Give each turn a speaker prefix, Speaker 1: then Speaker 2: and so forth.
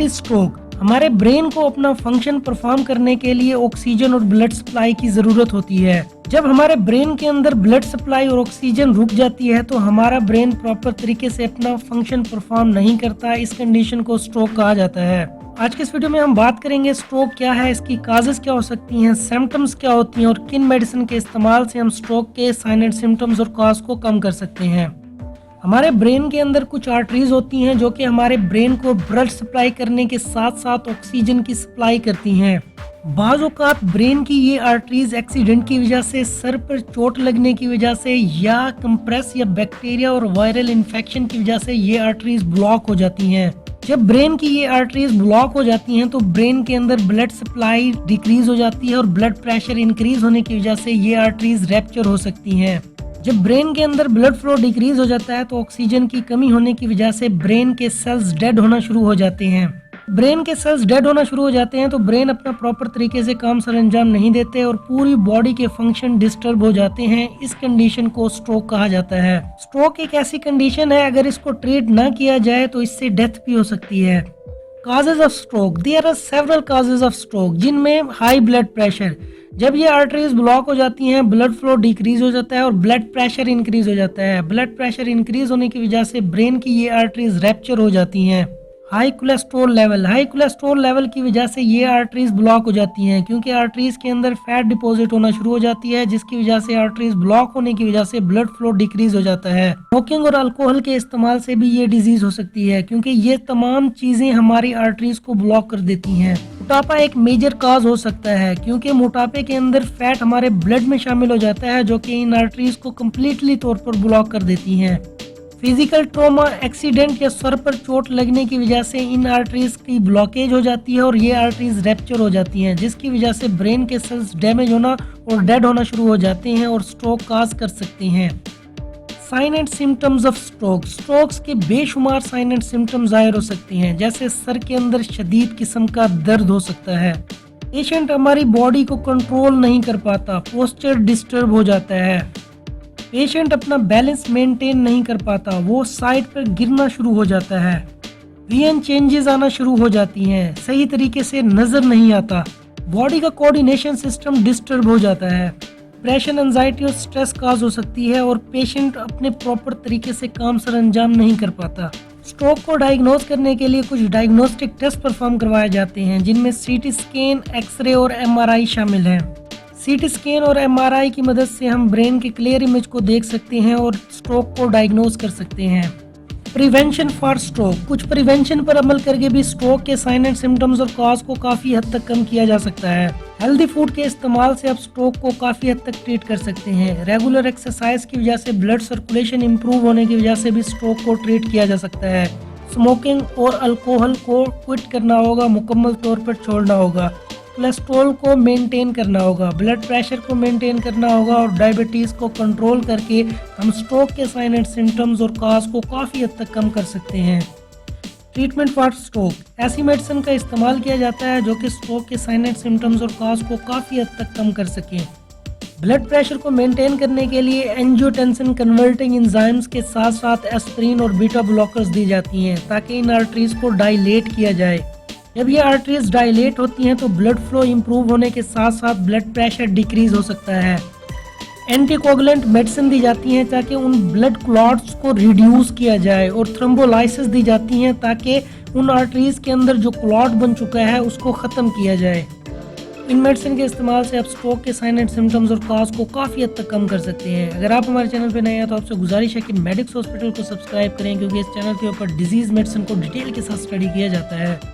Speaker 1: Stroke हमारे brain को अपना फंक्शन परफॉर्म करने के लिए ऑक्सीजन और ब्लड सप्लाई की जरूरत होती है। जब हमारे ब्रेन के अंदर ब्लड सप्लाई और ऑक्सीजन रुक जाती है तो हमारा ब्रेन प्रॉपर तरीके से अपना फंक्शन परफॉर्म नहीं करता। इस कंडीशन को स्ट्रोक कहा जाता है। आज के इस वीडियो में हम बात करेंगे स्ट्रोक क्या है, इसकी काजेस क्या हो सकती हैं, सिम्टम्स क्या होती हैं और किन मेडिसिन के इस्तेमाल से हम स्ट्रोक के साइन एंड सिम्टम्स और कॉज को कम कर सकते हैं। हमारे ब्रेन के अंदर कुछ आर्टरीज होती हैं जो कि हमारे ब्रेन को ब्लड सप्लाई करने के साथ साथ ऑक्सीजन की सप्लाई करती हैं। बाज़ औक़ात ब्रेन की ये आर्टरीज एक्सीडेंट की वजह से, सर पर चोट लगने की वजह से या कंप्रेस या बैक्टीरिया और वायरल इन्फेक्शन की वजह से ये आर्टरीज ब्लॉक हो जाती हैं। जब ब्रेन की ये आर्टरीज ब्लॉक हो जाती हैं तो ब्रेन के अंदर ब्लड सप्लाई डिक्रीज हो जाती है और ब्लड प्रेशर इंक्रीज होने की वजह से ये आर्टरीज रैप्चर हो सकती हैं। जब ब्रेन के अंदर ब्लड फ्लो डिक्रीज हो जाता है तो ऑक्सीजन की कमी होने की वजह से ब्रेन के सेल्स डेड होना शुरू हो जाते हैं। ब्रेन के सेल्स डेड होना शुरू हो जाते हैं तो ब्रेन अपना प्रॉपर तरीके से काम सर अंजाम नहीं देते और पूरी बॉडी के फंक्शन डिस्टर्ब हो जाते हैं। इस कंडीशन को स्ट्रोक कहा जाता है। स्ट्रोक एक ऐसी कंडीशन है, अगर इसको ट्रीट ना किया जाए तो इससे डेथ भी हो सकती है। Causes of stroke, there are several causes of stroke, जिनमें हाई ब्लड प्रेशर, जब ये आर्टरीज ब्लॉक हो जाती हैं ब्लड फ्लो डिक्रीज हो जाता है और ब्लड प्रेशर इंक्रीज हो जाता है। ब्लड प्रेशर इंक्रीज होने की वजह से ब्रेन की ये आर्टरीज रैप्चर हो जाती हैं। High cholesterol level, high cholesterol level की वजह से ये आर्टरीज ब्लॉक हो जाती हैं क्योंकि आर्टरीज के अंदर फैट डिपॉजिट होना शुरू हो जाती है, जिसकी वजह से आर्टरीज ब्लॉक होने की वजह से ब्लड फ्लो डिक्रीज हो जाता है। स्मोकिंग और अल्कोहल के इस्तेमाल से भी ये डिजीज हो सकती है क्योंकि ये तमाम चीजें हमारी आर्टरीज को ब्लॉक कर देती हैं। मोटापा एक मेजर काज हो सकता है क्योंकि मोटापे के अंदर फैट हमारे ब्लड में शामिल हो जाता है जो कि इन आर्टरीज को कम्प्लीटली तौर पर ब्लॉक कर देती हैं। फिजिकल ट्रॉमा, एक्सीडेंट या सर पर चोट लगने की वजह से इन आर्टरीज की ब्लॉकेज हो जाती है और ये आर्टरीज रैप्चर हो जाती हैं, जिसकी वजह से ब्रेन के सेल्स डैमेज होना और डेड होना शुरू हो जाते हैं और स्ट्रोक काज कर सकते हैं। Sign and symptoms of stroke, strokes के बेशुमार साइन एंड सिम्टम्स जाहिर हो सकते हैं, जैसे सर के अंदर शदीद किस्म का दर्द हो सकता है। पेशेंट हमारी बॉडी को कंट्रोल नहीं कर पाता, पोस्चर डिस्टर्ब हो जाता है। पेशेंट अपना बैलेंस मेंटेन नहीं कर पाता, वो साइड पर गिरना शुरू हो जाता है। विजन चेंजेस आना शुरू हो जाती हैं, सही तरीके से नजर नहीं आता, बॉडी का कोऑर्डिनेशन सिस्टम डिस्टर्ब हो जाता है। डिप्रेशन, एंजाइटी और स्ट्रेस काज हो सकती है और पेशेंट अपने प्रॉपर तरीके से काम सर अंजाम नहीं कर पाता। स्ट्रोक को डायग्नोज करने के लिए कुछ डायग्नोस्टिक टेस्ट परफॉर्म करवाए जाते हैं जिनमें सीटी स्कैन, एक्सरे और एमआरआई शामिल हैं। सीटी स्कैन और एमआरआई की मदद से हम ब्रेन के क्लियर इमेज को देख सकते हैं और स्ट्रोक को डायग्नोज कर सकते हैं। प्रिवेंशन फॉर स्ट्रोक, कुछ प्रिवेंशन पर अमल करके भी स्ट्रोक के साइन एंड सिम्टम्स और कॉज को काफी हद तक कम किया जा सकता है। हेल्दी फूड के इस्तेमाल से आप स्ट्रोक को काफी हद तक ट्रीट कर सकते हैं। रेगुलर एक्सरसाइज की वजह से ब्लड सर्कुलेशन इंप्रूव होने की वजह से भी स्ट्रोक को ट्रीट किया जा सकता है। स्मोकिंग और अल्कोहल को क्विट करना होगा, मुकम्मल तौर पर छोड़ना होगा। कोलेस्ट्रॉल को मेंटेन करना होगा, ब्लड प्रेशर को मेंटेन करना होगा और डायबिटीज को कंट्रोल करके हम स्ट्रोक के साइन एंड सिम्टम्स और कॉज को काफी हद तक कम कर सकते हैं। ट्रीटमेंट फॉर स्ट्रोक, ऐसी मेडिसिन का इस्तेमाल किया जाता है जो कि स्ट्रोक के साइन एंड सिम्टम्स और कॉज को काफी हद तक कम कर सके। ब्लड प्रेशर को मेंटेन करने के लिए एंजियोटेंसिन कन्वर्टिंग एंजाइम्स के साथ साथ एस्पिरिन और बीटा ब्लॉकर्स दी जाती हैं ताकि इन आर्टरीज को डायलेट किया जाए। जब ये आर्टरीज डायलेट होती हैं तो ब्लड फ्लो इंप्रूव होने के साथ साथ ब्लड प्रेशर डिक्रीज हो सकता है। एंटीकोगुलेंट मेडिसिन दी जाती हैं ताकि उन ब्लड क्लॉट्स को रिड्यूस किया जाए और थ्रोम्बोलाइसिस दी जाती हैं ताकि उन आर्टरीज के अंदर जो क्लॉट बन चुका है उसको ख़त्म किया जाए। इन मेडिसिन के इस्तेमाल से आप स्ट्रोक के साइन एंड सिम्टम्स और कॉज को काफ़ी हद तक कम कर सकते हैं। अगर आप हमारे चैनल पर नए हैं तो आपसे गुजारिश है कि मेडिक्स हॉस्पिटल को सब्सक्राइब करें क्योंकि इस चैनल के ऊपर डिजीज़ मेडिसिन को डिटेल के साथ स्टडी किया जाता है।